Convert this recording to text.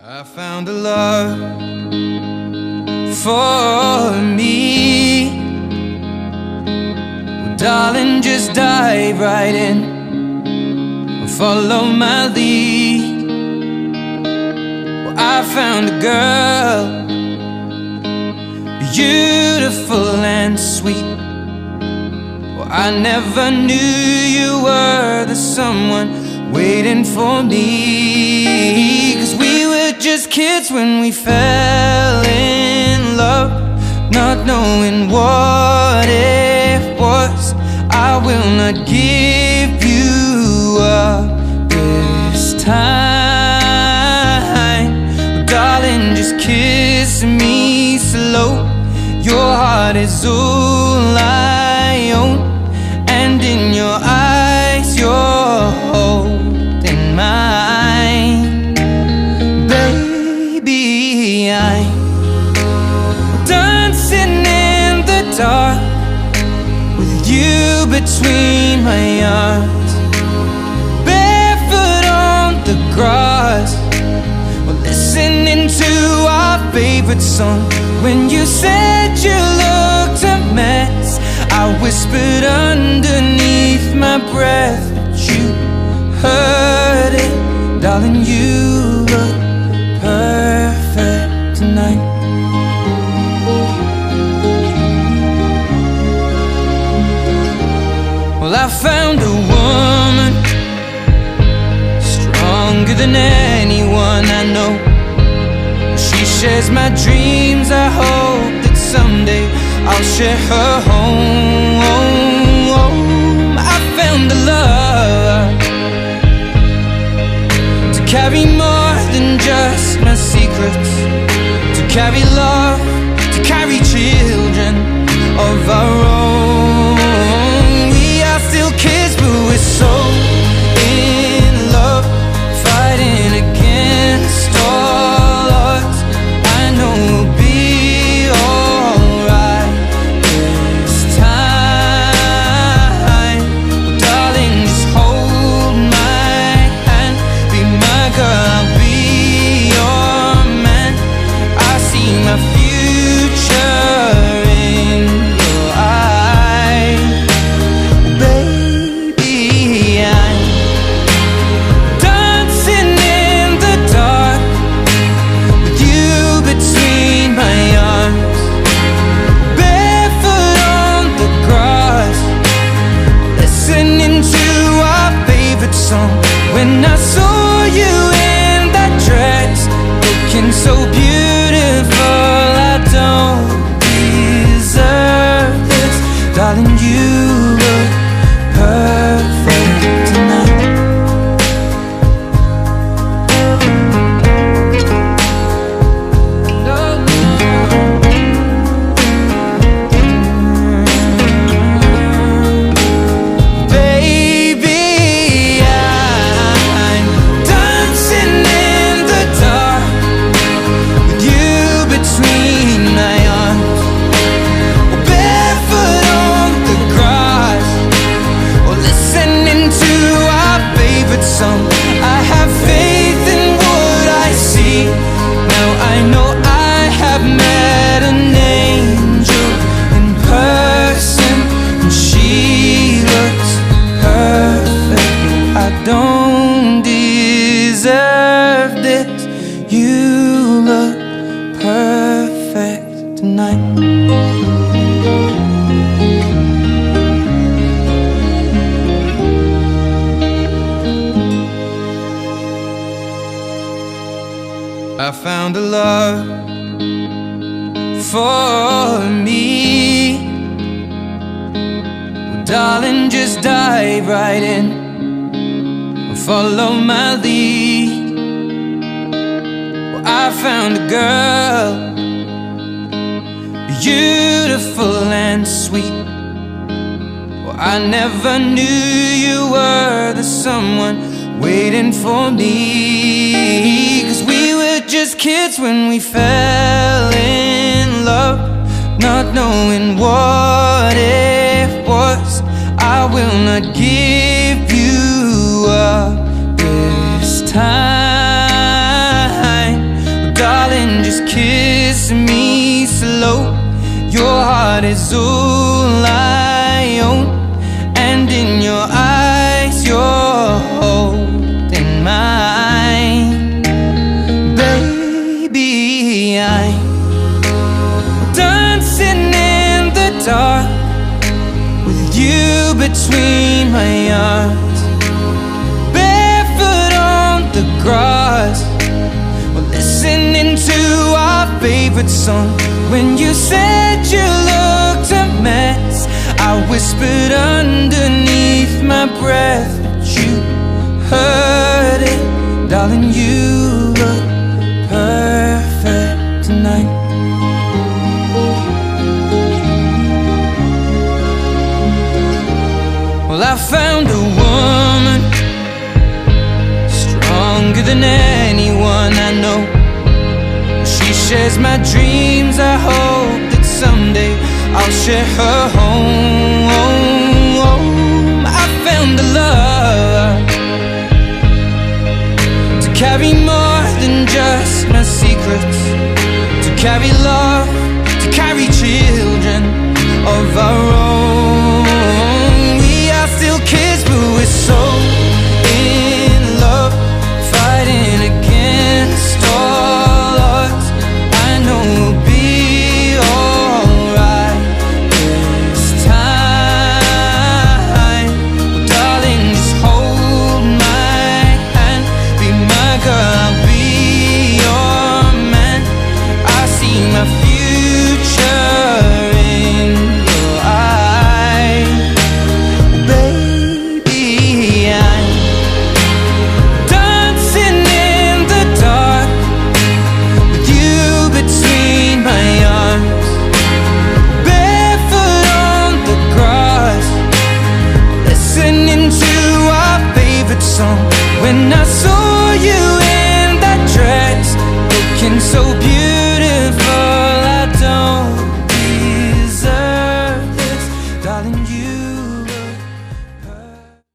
I found a love for me. Well, darling, just dive right in, follow my lead. Well, I found a girl, beautiful and sweet. Well, I never knew you were the someone waiting for me. 'Cause we were just kids when we fell in love, not knowing what it was. I will not give you up this time. Darling, just kiss me slow. Your heart is all I own, and in your eyes you're holding mine. Baby, I'm dancing in the dark with you between my arms, barefoot on the grass. We're listening to our favorite song. When you said you looked a mess, I whispered underneath my breath, but you heard it. Darling, you look perfect tonight. Well, I found a woman stronger than anyone I know. She shares my dreams. I hope that someday I'll share her home. I found a love to carry more than just my secrets, to carry love, to carry children of our own. We are still kids, but we're so in love, fighting against all odds. I know we'll be alright this time. Well, darling, just hold my hand, be my girl, I'll be your man. I see my future in your eyes. Baby, I'm dancing in the dark with you between my arms, barefoot on the grass, listening to our favorite song. When I saw you in that dress, looking so beautiful, I don't deserve this. Darling, you look perfect tonight. Baby, I'm dancing in the dark with you between my arms, barefoot on the grass, or listening to our favorite song. I have faith in what I see. Now I know I have met an angel in person, and she looks perfect. I don't deserve this. You look perfect tonight. I found a love for me. Well, darling, just dive right in, follow my lead. Well, I found a girl, beautiful and sweet. Well, I never knew you were the someone waiting for me. 'Cause we were just kids when we fell in love, not knowing what it was. I will not give you up this time. Your heart is all I own, and in your eyes you're holding mine. Baby, I'm dancing in the dark with you between my arms, barefoot on the grass, we're listening to our favorite song. When you said you looked a mess, I whispered underneath my breath, but you heard it. Darling, you look perfect tonight. Well, I found a woman stronger than anyone I know. She shares my dreams. I hope that someday I'll share her home. I found a love to carry more than just my secrets, to carry love, to carry children of our own. We are still kids, but we're so in love, fighting against all odds. I know we'll be alright this time. Well, darling, just hold my hand, be my girl, I'll be your man. I see my future in your eyes. Baby, I'm dancing in the dark with you between my arms, barefoot on the grass, listening to our favorite song. When I saw you in that dress, looking so beautiful,